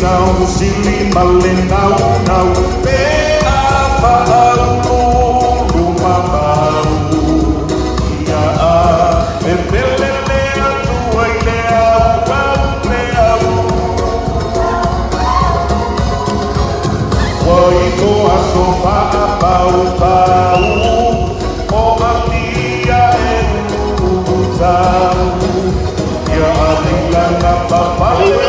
Silinau, silimalinau, nau, pea pau, lumamau, ia a, e pelelea tua i leau, wau leau, wai toa sofa a pau pau, o alia e utau, ia a lilanga papai,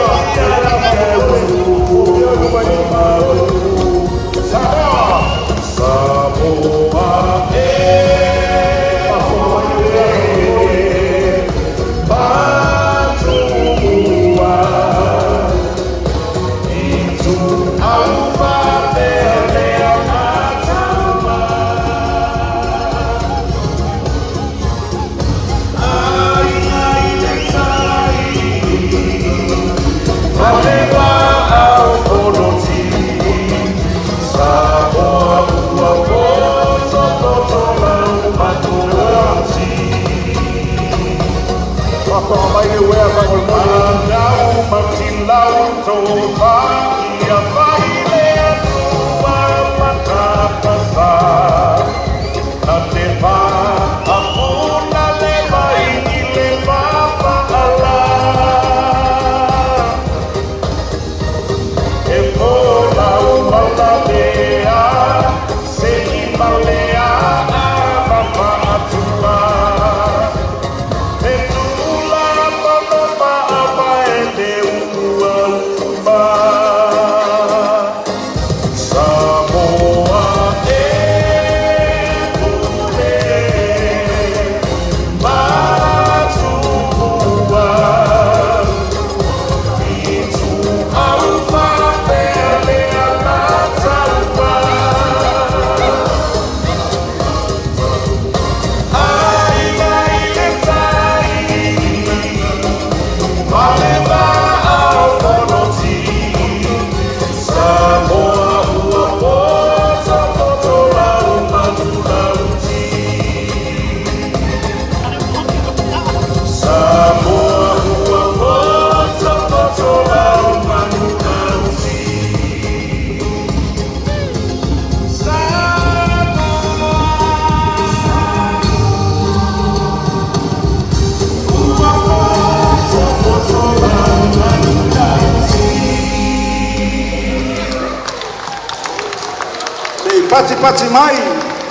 Pati mai,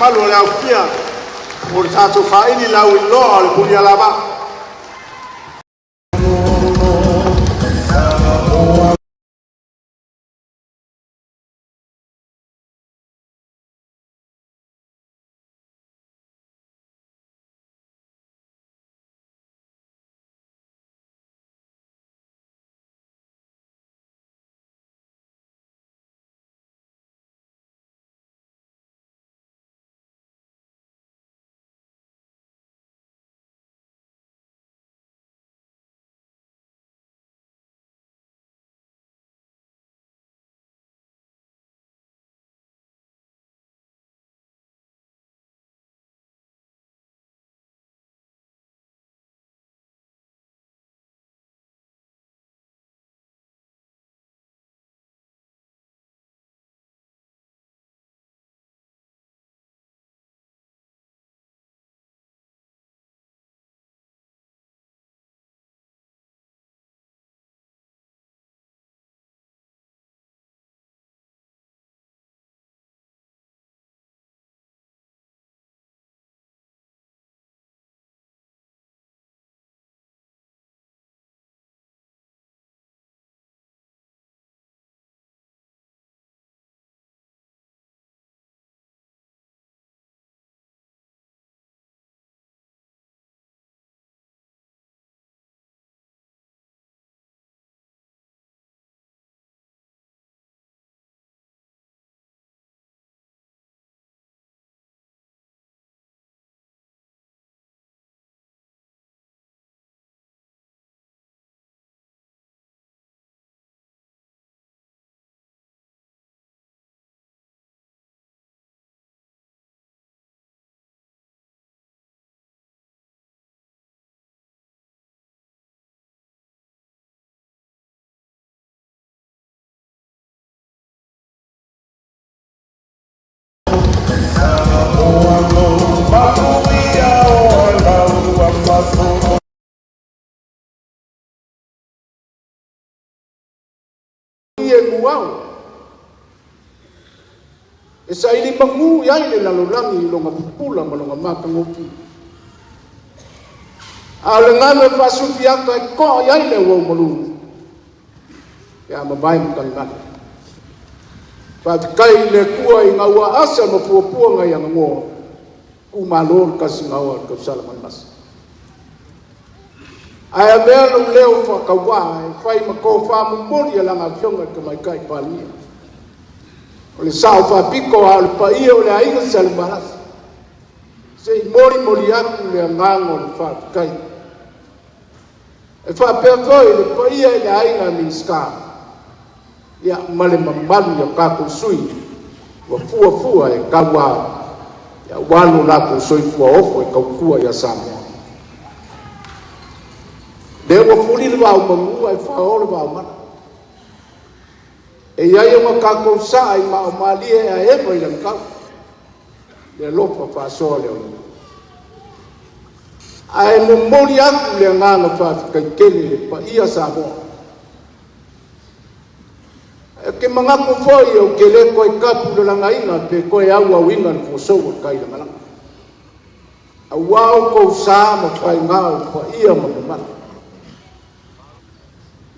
palo le au kia, o le tātou whaini lau i loa o le puni alama. e muau. E sa ili mangu iai le lalolangi longa pupula ma longa makangoki. A le ngano e pasufi aka e ko iai le wau malungu. Ia mabai mkangana. Whatikai le kua i ngaua asa ma puapua ngai anga ngō. Ku malor kasi ngaua ka salaman masa. Ai a mea lo leo whakawā e whai ma ko whamumori a langa whionga ka mai kai pālia. O le sao whapiko a le paia o le ainga salamarasa. Se i mori aku le angango le whatikai. E whapea toi le paia i le ainga ni ska. Ia male mamalu ya kako sui wa fua e kawa ya walo lako sui fua ofo e kaukua ya Samoa. Lewa fuli le wau mangua e whaole wau mana. E iai ma kako sa i ma o malie a ema i lang kau. Le lopa whasoa leo ni. Ai mo mori aku le nganga whatikai kele le pa ia Samoa. Ke mangaku foi o ke le koe kapu le langaina pe koe au au inga ni fosou kai la malanga. A wau kou sa ma whai ngau pa ia ma mana.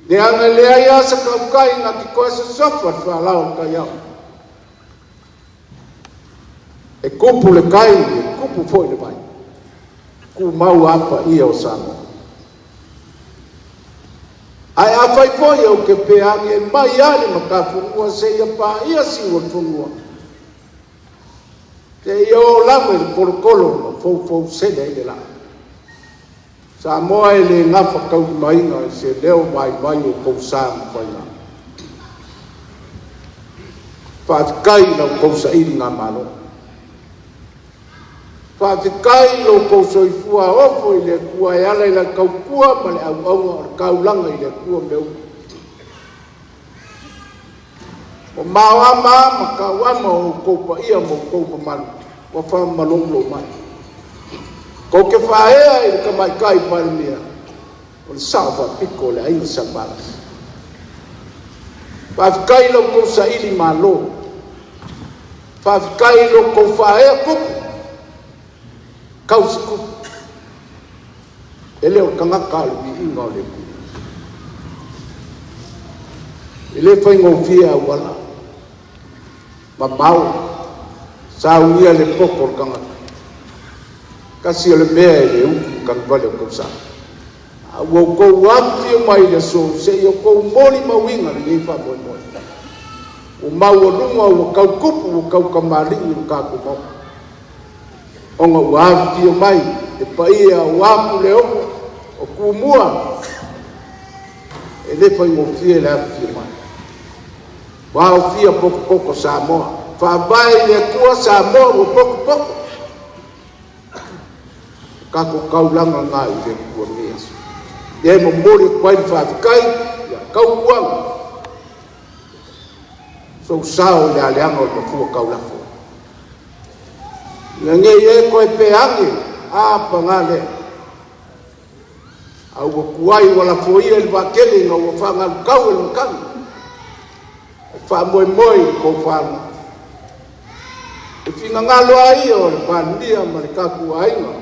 Le anga le ai asa kau kai nga ki koe sa sofa wha lao kai au. E kupu le kai, e kupu foi le vai. Ku mau apa ia o Samoa. Ai a fai foi o ke peange mai ale makafungua se ia pa ia siwa fungua. Te ia o lama i kolokolo fau sene i le la. Samoa e le ngafa kau mainga se leo mai o kou sāma fai nga. Whatikai na kou sa iri ngā malo. Whatikai lo kou soifua ofo i le kua e ala i la kau kua ma le au kau langa i le kua meu. O mawama ma kawama o kou pa ia mo kou pa manu. Wa whama malonglo mai. Ko ke whaea i le kamaikai parimia. O le sawa piko le aina sambaras. Whatikai lo kou sa ili malo. Whatikai lo kou whaea kupu. Kau siku. Ele o kangaka le bi inga o le ku. Ele fai ngofia wala. Ma mau. Sa uia le poko o kangaka. Kasi o le mea le uku kang vale o kausa. A wo kou api o mai le so. Se i o kou mori mawinga le ifa moi moi. O mau o lunga o kau kupu o kau kamaringi o kako mau. Onga uafi o mai, e paia uapu le omo, o kumua, e le pai ngofia le afi o mai. Wao fia poko Samoa, whabai le kua Samoa o poko. Kako kaulanga ngā i le kua meas. E mo mori kwai whatikai, ia kau uanga. So sao le aleanga o le fua kaulafo. Nge ye koe peange, apa ngale. Au wa kuai wala foia il wakele nga wa whanga kau il mkang. Wha moi ko whanga. E whina ngalo ai o le whandia ma le kaku ainga.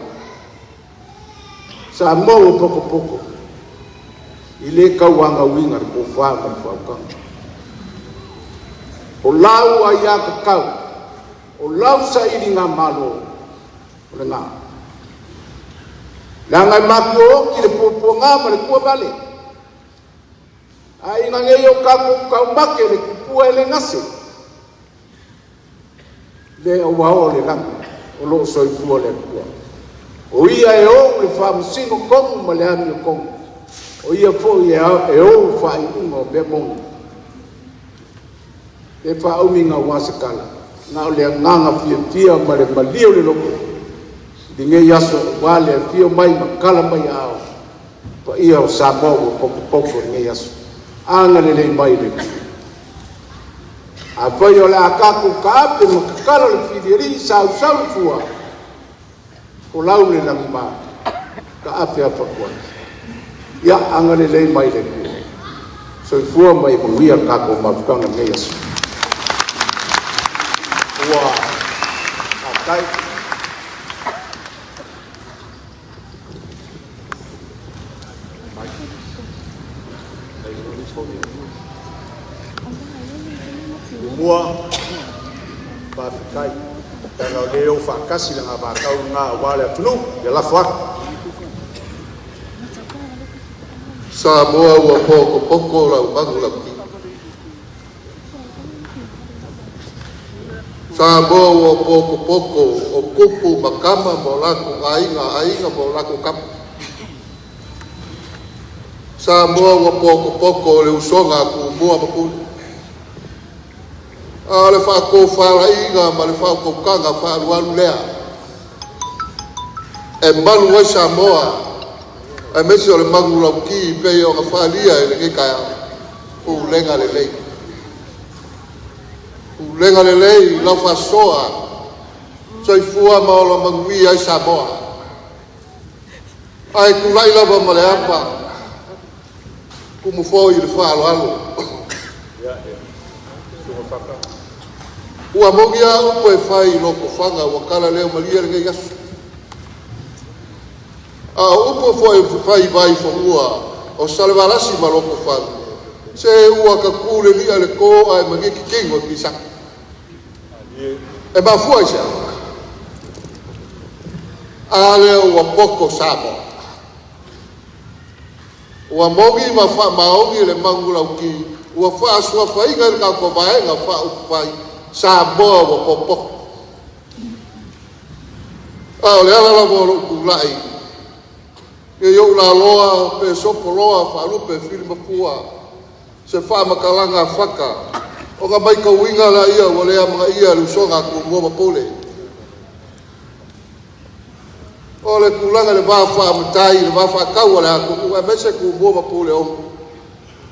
Sa mou poko. I le kau anga winga le ko whanga le whaukanga. O lau ai aka kau. O lau sa iri ngā malo o le ngā. La ngai maki o ki le pōpō ngā ma le kua vale. A inga ngei o kako kau make le kupua e le ngase. Le au wao le langa, o loo soifua le kua. O ia e o le whamusino kongu ma le ami o kongu. O ia fo e o whai unga o bea mongi. Le whauminga wasakala. Nga o le nganga fia ma le malio le loko. Di nge yaso wale fia mai ma kala mai ao. Pa ia o Samoa o poko nge yaso. Anga le mai le. A pai o le akaku ka ape ma kakala le fidiri sau fua. Ko lau le langi maa. Ka ape apa kua. Ia anga le mai le. soifua mai manuia kako mafukanga nei asu ua atai mua pafikai tanga leo fakasi na bakau nga wale tunu ya lafwa Samoa ua poko lau bangu lau ki. Samoa ua poko o kupu makama mo laku ainga mo laku kapu. Samoa ua poko le usonga ku mua mapuli. Le whako wharainga ma le whako kanga wharuaru lea. E malu wai Samoa ai mesi o le mangu lau ki pei o ka whaalia e le kekaya u lenga le lei. U lenga le lei lau whasoa soifua ma o la mangui ai Samoa. Ai kulai lava ma le apa kumufoi le whaaloalo. Ua mogia upo e whai loko whanga wakala leo malia le kei asu. Upo foi fai vai fo o salvarasi maloko fan se ua ka kule lia le ko ai magi ki kingo pisa e ba foi sa ale ua poko sabo ua mogi ma fa maogi le mangula ki ua fa sua fai ga ka ko vai ga fa fai sabo ua popo le ala mo ku lai e yo la loa pe sopo loa fa lupe filma pua se fa makalanga faka o ga mai ka winga la ia wale ama ia lu songa ku ngoma pole o le kulanga le va fa mutai le va fa ka wala ku e mese ku ngoma pole o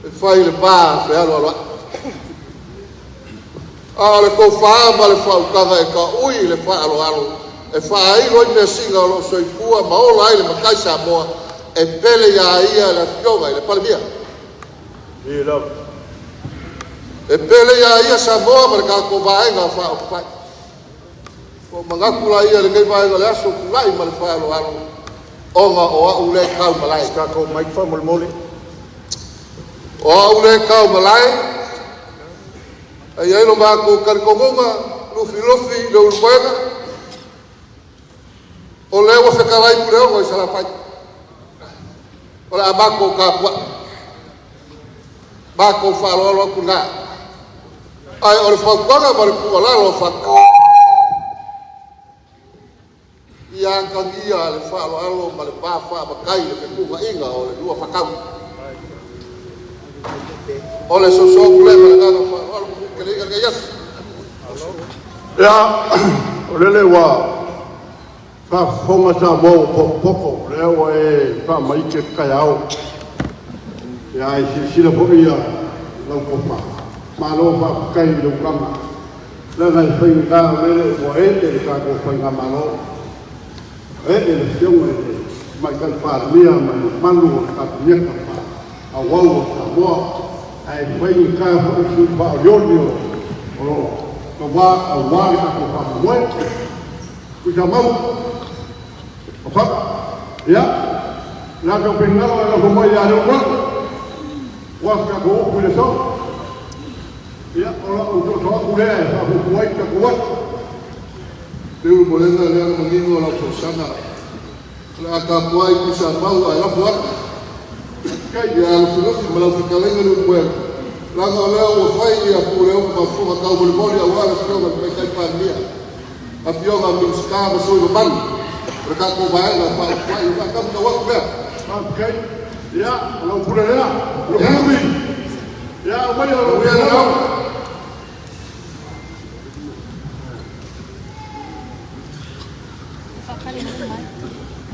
e fai le ba fe alo le ko fa ma le fa ka e ka ui le fa alo e whaai roi me singa o soifua ma o lai le makai Samoa e pele ia ia la fionga i le palemia. E pele ia Samoa ma le kako vaenga o wha o whai. Ko mangakula ia le kei vaenga le aso kulai ma le whai alo alo. Onga o au le kau malai. kako mai fa mole O au le kau malai. Ai aino mako karikongonga lufi le urupaenga. O leo wa whekarai pureo ngoi salafai. O le amako ka pua. Mako whaaloalo aku nā. Ai o le whaukwanga ma le pualalo whaka. Ia ankangia le whaaloalo ma le pāwha makai le pekunga inga o le lua whakau. O le sosoku le ma le nganga whaaloalo kele inga kei yasu. ya o lele wa ka fonga sa mo poko leo e ka mai ke kayao ya si la boia la popa malo pa kai lo kama la ga fai ka le o e te ka ko fai ga malo e le sion e mai ka pa mia mai malu ka mia ka pa a wau ka mo ai fai ka ko su pa yo o ko wa ka ko pa mo ku jamau apa ya la que opinaba la como ya no wa ka go ku le so ya ora o to ku le fa ku wai ka ku wa de un molenda le an menino la persona la ka puai ku sa mau ala fuar ka ya lo filosofi ma la ficalenga no pueblo la ga le o fai ya ku le o pa fu ka o bol ya wa la fiona me kai pa mia a fiona mi sta so no ban mereka ko bae la fa fa ka ka wa ku okay ya lo pura ya lo mumi ya mai lo ya no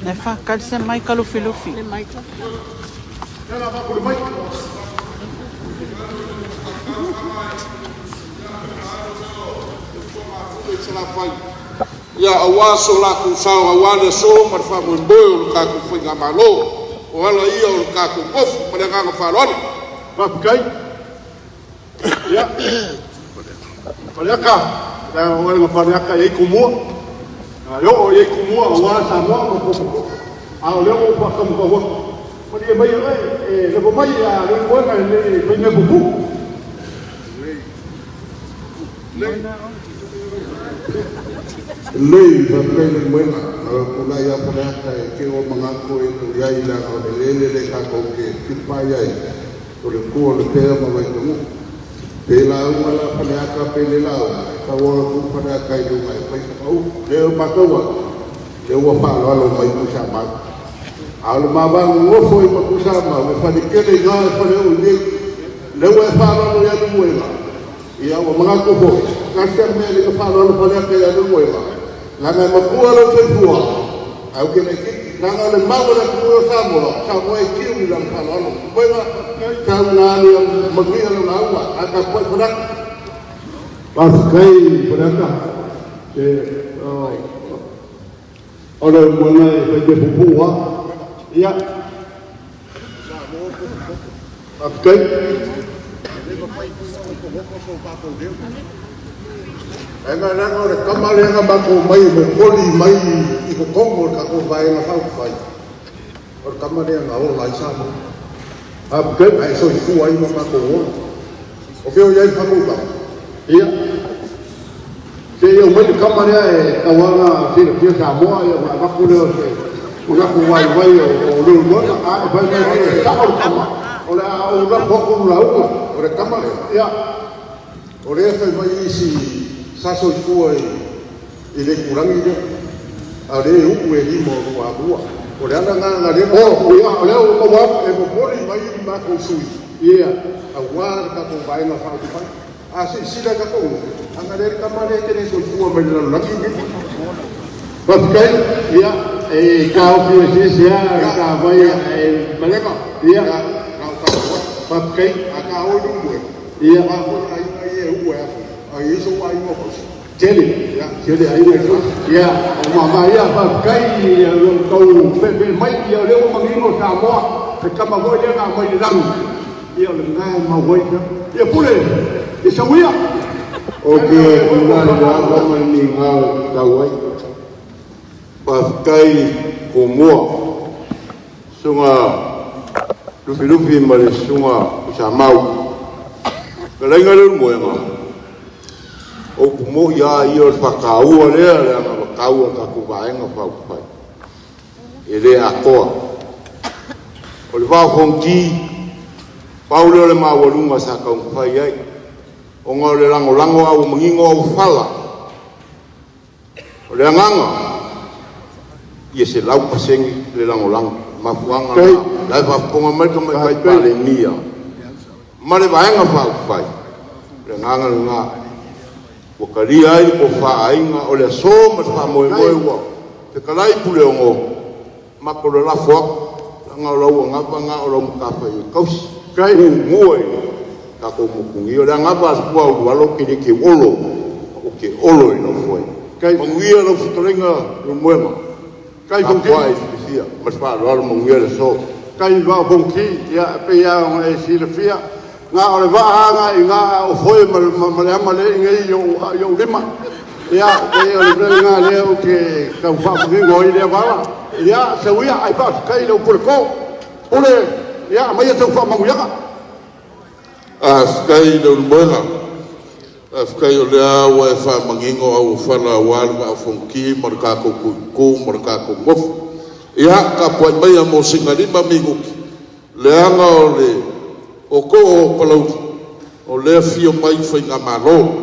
Ne fa kalse mai kalufi. ya la va ku mai Ya awaso la ku sawa wale so mar fa mo mboyo ka ku finga malo o ala ia o ka ku kof ma nga fa lon Pakai. Ya. Paliaka. Ya orang paliaka ia kumua. Yo ia kumua awal sama ko. Leo pa kam ko. Pali mai le ko mai ya le ko na le mai bubu. Lei va prendere buona, una ya porata che o mangaco e tu ya ila o le ka ko ke tipa ya o le ko le pera ma vai tu pela wala paniaka pela ka wo ku pada kai do mai pai au le pa to wa le wa pa lo mai ku sa ma al ma ba ngo foi pa ku sa ma me fa de ke le ga pa le o le wa pa lo ya du mo ia o mangaco ko ka se me le pa lo pa le ke ya du mo Lama makua lo fefua, au ke me ki, nanga le mago le kua samolo, sa moe kiu ni lang palolo, koe ka nga ni magia lo na ua, aka koe punak. Paskai punaka, ole mwana e te pupua, ia. Paskai. Enga nanga le kamale nga bako mai mo koli mai I ko kongo ka ko vai na fa fai. O kamale nga o lai sa mo. Ke ai so fu ai mo ka ko. O ke o ia fa mo ba. Ia. Ke o mai kamale e awanga ke sa mo ia ba ko le o ke. O ga ko vai o le mo a vai mai ka o kama. O la o ga ko ko la o le kamale. Ia. O le fa mai si Saso fua I le kurangi dia. A le uku e limo rua rua. O le ana ngā le o ia o ko wa e mo pori mai ma ko sui. Ia. A wa ka ko vai na fa ko. A si sila ka ko. Anga le ka mare ke le so fua mai na laki ni. Pakai ia e ka o ki si sia ka vai e malema. Ia. Pakai a ka o du. Ia a ko ai e u e. Ai so ai mo ko. Jadi, jadi ai mo. Ya, mama ya pakai lo kau pe mai ya le mo mangino sa mo. Pe kama go ya ga mai dang. Ya le ngai ma go ya. Ya pule. Ya sawia. Okey, ina ya ga mai ni ngau ka wai. Pakai kumua. Sunga lupi mare sunga sa mau. Kalenga mo ya. O kumo ya io whakaua lea lea nga whakaua ka kuwaenga whaupai. E lea akoa. O le whao hongki, pau leo le maa walunga sa kaungpai ai. O ngā le lango au mangingo au whala. O le anganga, ia se lau pasengi le lango. Mafuanga lai whaponga mai ka mai pai pale mia. Ma le waenga whaupai. Le anganga le ngā. Wakaria ai ko whaainga o le so ma wha moe wa. Te kalai pule o ngō. Mako le la fuak. Nga o lau ngapa nga o lau mkapa i kausi. Kai ngoi. Ka ko mukungi. O le ngapa asupua o walo ki ke olo. O ke olo i no fuai. Kai manguia lau futorenga i muema. Kai funki. Ka puai fisia. Mas wha alo manguia le so. Kai wha funki. Ia pe ia e sila fia. Nga o le vaanga I ngā o foi male ngai yo lima. Ia e o le ngā leo ke kau whapungingo I lea wala. Ia se uia ai pa kai leo pule ko. Ole ia mai e tau whamanguyaka. Skai leo mwenga. Skai o lea ua e whamangingo au whala wala au fonki maraka ko kuku maraka ko ngofu. Ia ka puai mai a mo singarima minguki. Leanga o le o ko o palau o le fio mai foi nga malo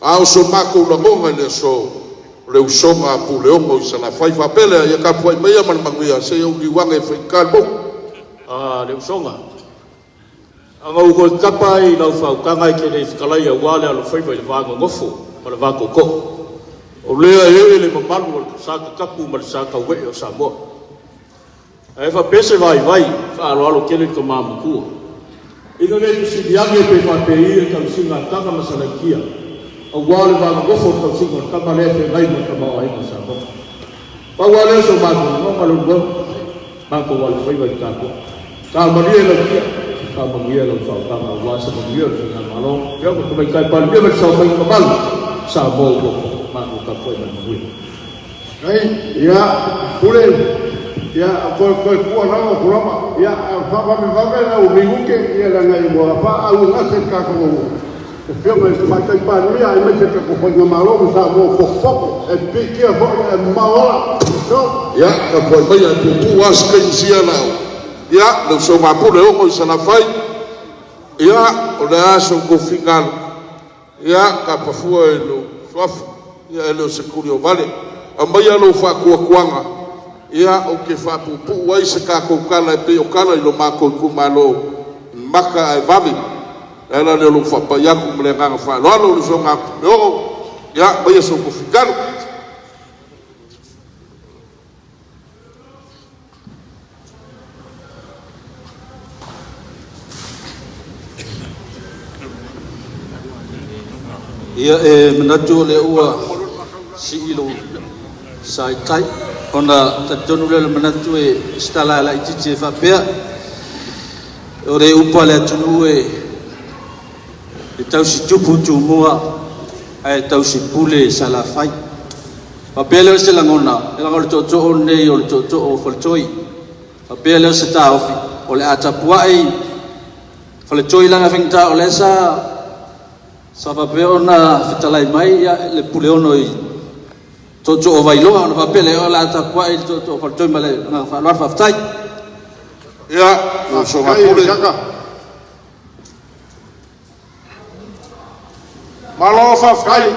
a o so mako la gonga le so le usonga pu le ongo isa na fai fa pele ya ka foi mai man manguia se o di wanga foi kalbo le usonga anga u ko tapai la fa kanga ke le skala ya wala lo foi mai vanga ngofo para vako ko o le ele mapalu sa ka kapu mal sa ka we o sa mo ai fa pese vai fa alo kele ko mamu Ina le si diame pe fa pe I ka singa tanga masalakia. O wale ba go fo ka singa ka male pe ngai mo ka ba ai sa ko. Pa wale so ba no ma lo go. Ba ko wale foi ba ka ko. Sa ma le la kia. mangia lo fa ka ma wa sa mangia na malo ya ko mai kai pan dia sa mai ka pan sa bo ko ma ko ka ko ma ngui ai ya pule ya ko na ko ma ya fa me va na o mingu ke ya la ngai mo fa au na se ka ko Pio mai mai kai pa ni ai mai se ko ko malo sa mo ko e pe ki a bo e maola no ya ka ko mai tu was kan sia na ya lo so ma pu le o sa na fai ya o le aso ko final ya ka pa fu e lo sof ya lo se kurio vale amba ya lo fa ko kwanga ya o ke fa pu wai se ka ko kala pe o kala lo ma ko ku malo maka ai vavi ela le lo fa pa ya ku mle nga fa lo lo so nga yo ya ba ya so ko ficar ia menatu le ua si ilo sai kai ona tatonu le menatu stala la itite fa pea ore upa le tunu tau si tupu tu mua ai tau si pule sala fai papele se langona to ne o to o foltoi papele se ta ofi o le atapua ai foltoi langa fingta o le sa papele na fitalai mai ya le pule ono i to o vailo ona papele o la atapua ai to foltoi male na fa lo fa ftai ya no so ma pule malo fa fai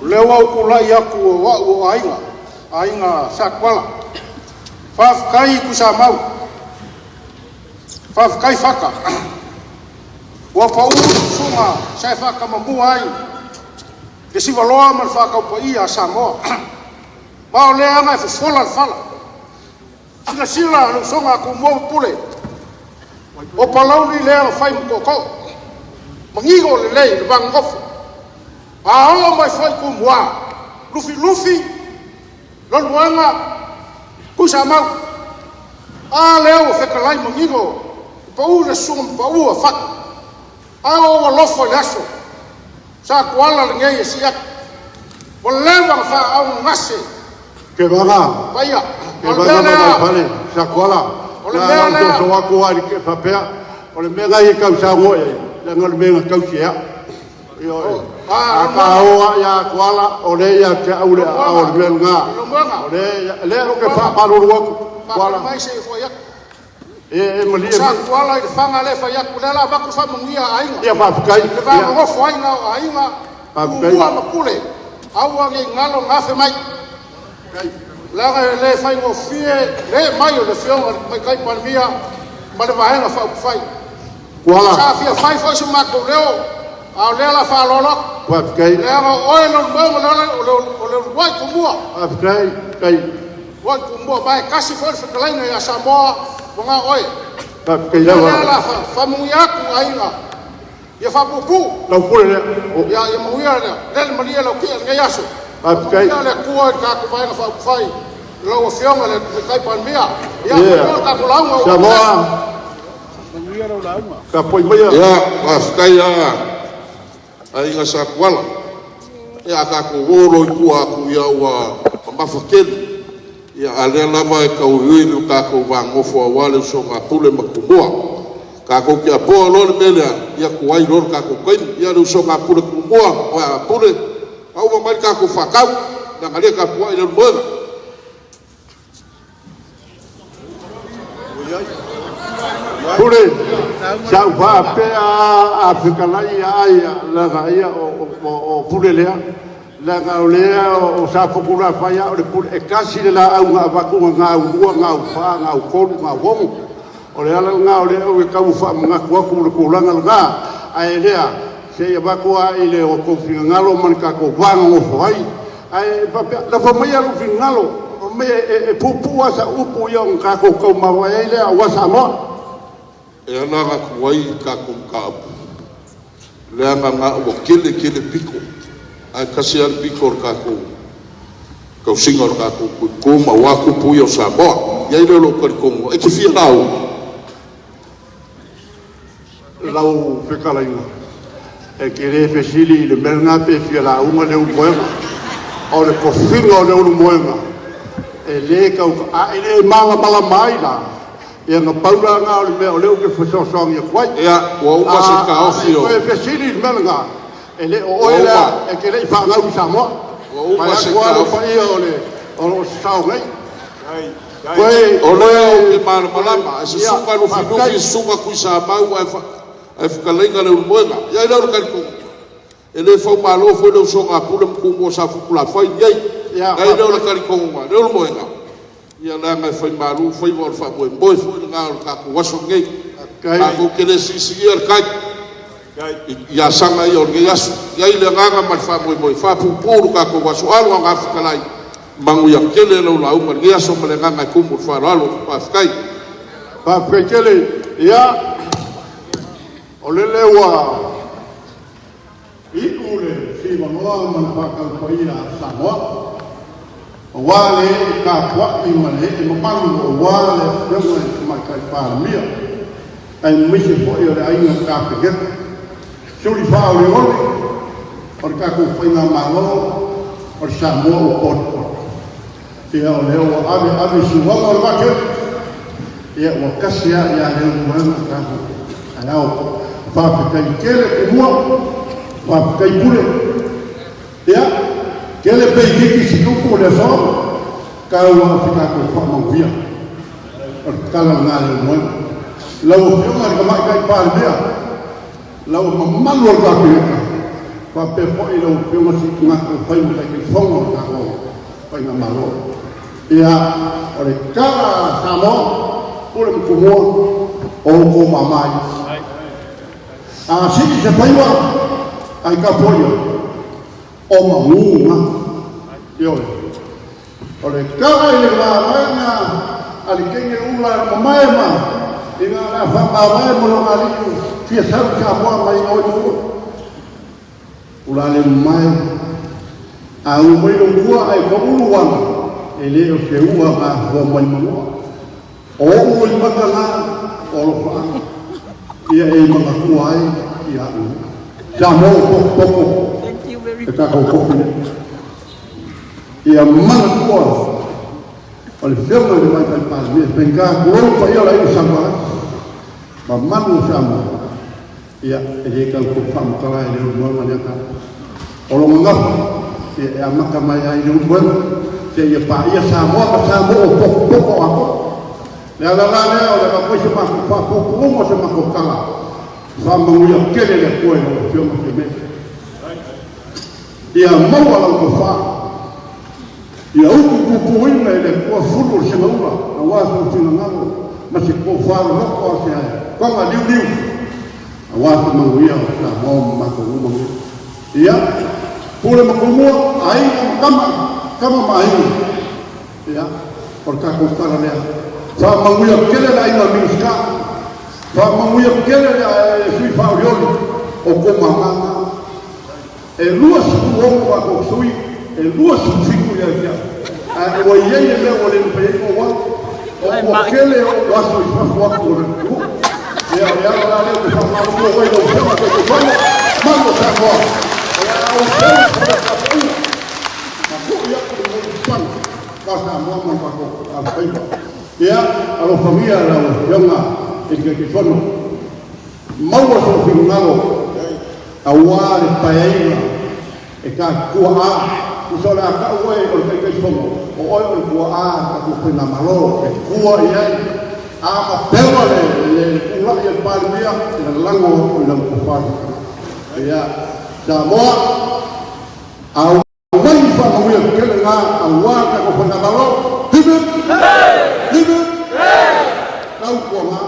lewa ku la ya ku wa o ainga sakwala fa kai ku sa mau fa kai faka wa pa u sunga sai faka mambu ai ke si valoa mal faka po ia sa mo ma le anga fa fola fala sila no songa ku mo pule o palau ni le fai ko ko mangigo le lei le bang off o mai foi ku mua lufi lol wanga ku sa mau leo fe kalai mangigo pa u le sum pa u fa o lo fo laso sa kwala le ngai sia wala bang fa au ngase ke banga vaya ke banga vale sa kwala la so wa ko ari ke papea o le mega i ka sa mo la ngol me ka kia yo ka o ya kwala o le ya ke au le o le nga o le ro ke pa ro wa kwala mai se fo ya mo li sa kwala i fanga le fa ya kula ba ku fa mungia ainga ya pa kai le ba ngo fo ainga pa kai ma kule au wa ngalo ngafe mai la le fai ngo fie le mai o le fiona mai kai palmia ma le vaenga fa fai kwala sa fie fai fo su ma ko leo a le la fa lolo pa kai le ngo oi lo mo le wai ku mua pa kai kai wai ku mua bai kasi fo fe kalai ya samoa nga oi pa kai la la fa mu ya ku ainga ya fa pupu la pule le ya mu ya le malia lo ki nga yaso pa kai ya le ku ka ku vai fa fai lo fiona le kai palmia ya ka ku la ngo Samoa ka poi mai ya kai ya ai nga sa kwala ya ka ko woro ku aku ya wa mafakel ya ale la mai ka uilu ka ko va ngofo wale so ka pule makumoa ka ko kia po lo mele ya ku ai lo ka ko kai ya lo so ka pule kumoa wa pule au mai ka ko fakau na ngale ka po ai lo mo pule sa va pe a Afrika lai ai la gaia o pule le la gaulea o sa fokura faya o le pule e kasi le la au nga va ku nga u fa nga u ko nga wo o le ala nga o le o ka u fa nga ku langa nga ai lea se ya va ku ai le o ko ngalo man ka ko va ngo foi ai pa la fa mai alu ngalo me e pupu asa upu yo ka ko ma wa ile wa sa mo e ana ka kuai ka ko ka le ana nga o kile piko ai kasi al piko ka ko singor ka ko ma wa ku pu yo sa mo ya ile lo ko e ki fi nau lau whekalainga. E ke re whesili le merenga pe fia la unga leu moenga. O le kofinga o leu moenga. E le kau a ele manga mai la. E nga paula nga o le mea o leu ke whesosongi e kwai. Ea, ua upa se ka ofi o. E whesili le merenga. E le o oela e ke le i whaangau Samoa. Ua upa se ka ofi. O lo sao ngai. Koe, o lea o ke mana malama, e se sunga no finufi, sunga kui sa mau, ai whakalenga leu moenga. Ia ina ura karikonga. E le whau malo fo leu songa pula mkumo sa fukula whai niai. Ia ina ura karikonga, leu moenga. Ia lea ngai whai malo, whai wal wha moe moe, fo ina ngā ura kaku waso ngei. Ako kele sisi ia kai. Ia sanga ia orge yasu. Ia ina nganga man wha moe moe, wha pupuru kaku waso alu ang Afrikalai. Mangu yang kele lau lau margia so malenga ngai kumur faralo paskai kele ya olele wa ikule si manoa man pakal paira Samoa wale ka kwa imane imapangu wale demo makai parmia ai misi po yo ai no ka peget suri fa ole ole or ka ku paina malo or Samoa o ia o leo ave suwanga o wake ia o kasia ia leo mwana kahu anao whaapikai kele kumua whaapikai pule ia kele pei hiki si tuku o le so kau a whikako whamauhia o kala ngā leo mwana lau o whiunga ni kamai kai pārmea lau mamanu o kāpireka whapepo i lau whiunga si ngako whaimu kai kai whonga o kako whainga malo ia o le kala Samoa ule mkumua o ko mamai a siki se paiwa ai ka poio o maunga yo o le kala ile mamanga ali kenge ula mamai ma ina la mamai mo lo ali fia sa Samoa mai o ula le mai a u mai lo bua ai ko uluanga ele o se ua a ho mai mamua o ui makana o lo fa ia e maka kuai ia u Samoa poko e ka ko ia mana kua o le firma de mai pa me penga ko pa ia la i Samoa ma manu Samoa ia e ka ko fam kala e le mo mana ka o lo ngaf e a maka mai ai le mo se ia pa ia Samoa pa Samoa poko ako le ala le o le ka se ma pa poko mo se ma ko kala fa mo ia kele le ko e o mo se me ia mo ala ko fa ia u ku ina le ko fulu se ma ua a wa so tina ngalo ma se ko fa lo ko se ai ko ma liu a wa so ma ia sa mo ma ko mo ia pule ma ko mo ai kama mai ya por ka ko kala le fa manguya kele la ina miska fa manguya kele la sui fa rioli o ko mama e lua su o wa ko sui e lua su fiku ya ya a o ye le o le pe ko wa o kele o wa su fa wa ko le ya la le ko fa ma ko ko do fa ko ko ma ko sa ko ya o se pasa mama pako alfaiba ia alo familia la yonga e que sono maua so finalo awale paia e ka kua so la ka we o que sono o o kua ka ku na malo e kua ia a ma pele le ula e palmia le lango le kufa ia Samoa au mai fa mo ia kele nga awaka ko na malo hibe hibe au ko ma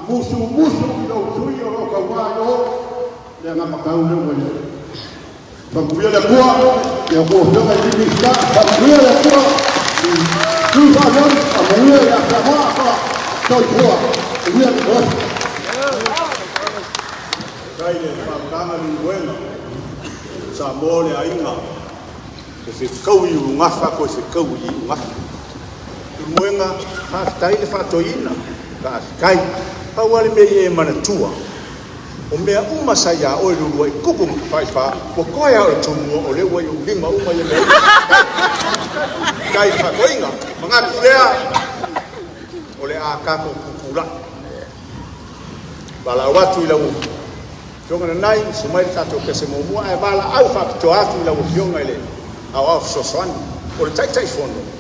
musu do sui o ka wa yo le nga makau le mo fa mo ia le kua ya ko do ka ni sta fa mo ia le kua tu fa yo fa mo ia ya fa ma fa to kua ia ko kai le fa kana ni bueno Samoa le ainga se kau i ngafa ko se kau i ngafa muenga ha stai le fatoina ka skai pa wale me e mana tua o mea uma saia o lulu e kupu fai fa o koia o tumu o le wai o lima uma ye me kai fa koinga manga kulea o le a kako kukula bala watu ila u jonga nai sumai tato kese mo mua e bala au fa to atu ila u fionga ile au so soan o le tai fono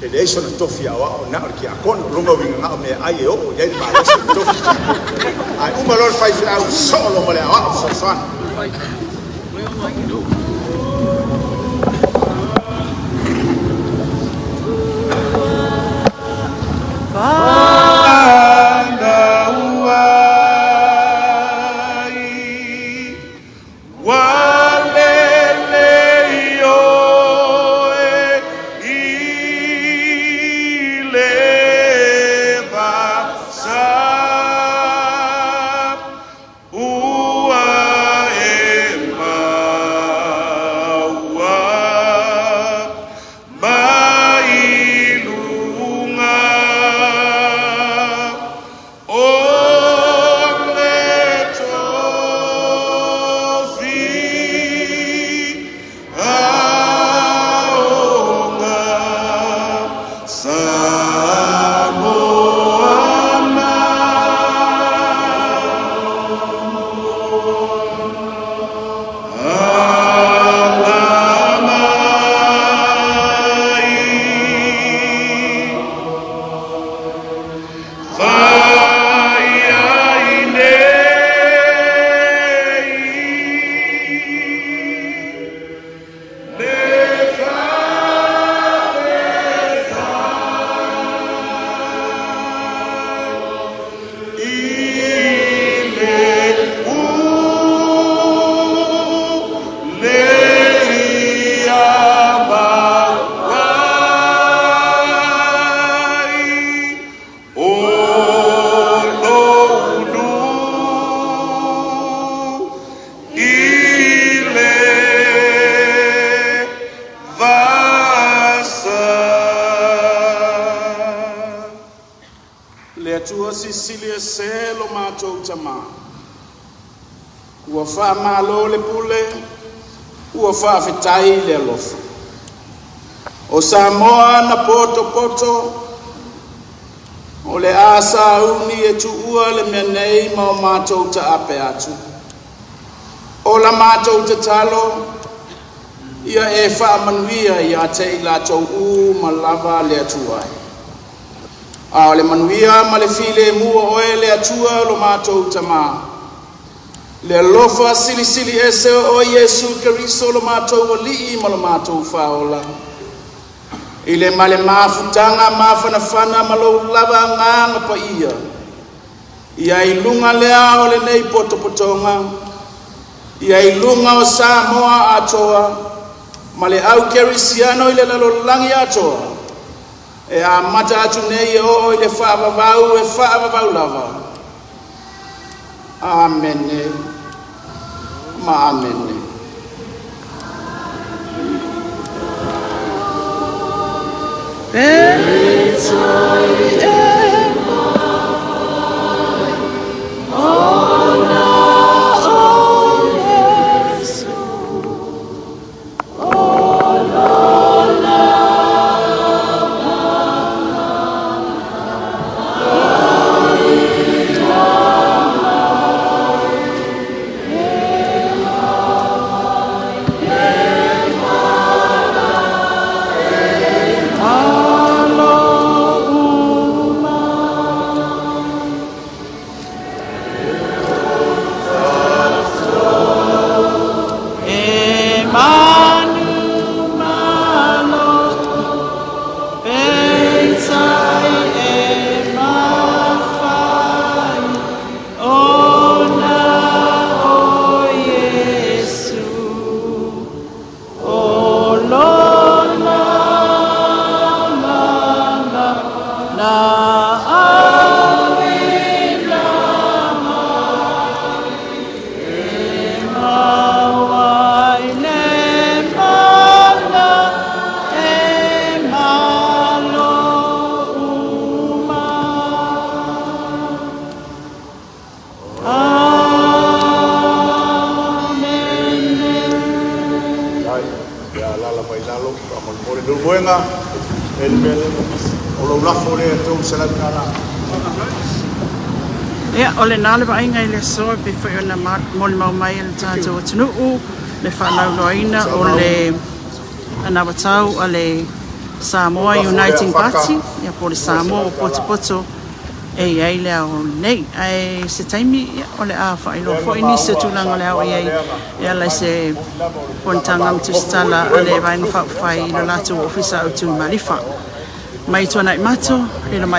e le iso na tofi a o na o ki a kono runga winga nga me ai e o ye ma le so tofi ai uma lor fai au solo mo le a so soan ua whaamalo le pule, ua whaafetai le alofa. O Samoa na poto, o le asa uni e tuua le mea nei ma o mātou ta ape atu. O la mātou ta talo, ia e whaamanuia ia te i lātou ma lava le atuai. A le manuia ma le file mua oe le atua lo mātou ta maa. Le lofa sili ese o Yesu Keriso lo mātou o lii ma lo mātou whaola. I le male mafutanga mafanafana ma lo lava nganga pa ia. Ia i lunga lea o le nei potopotonga. Ia i lunga o Samoa atoa. Ma le au Kerisiano i le lalolangi atoa. E a mata atu nei o i le whaavavau lava. Amene. Ma amene. luenga e le o lo lafo le tau sala kala. Ia, o le nā le wainga i le soa pe whai ona mole mau mai le tātou atunuu, le whanau loaina o le anawatau a le Samoa Uniting Party, ia po le Samoa o poto e iai lea o nei, ai se taimi o le a whai lo fo ini se tūlanga lea o iai, ia lai se pontanga mtustala a le wainga whai lo lātou ofisa au tū malifa. Mai tuana i mato, le mai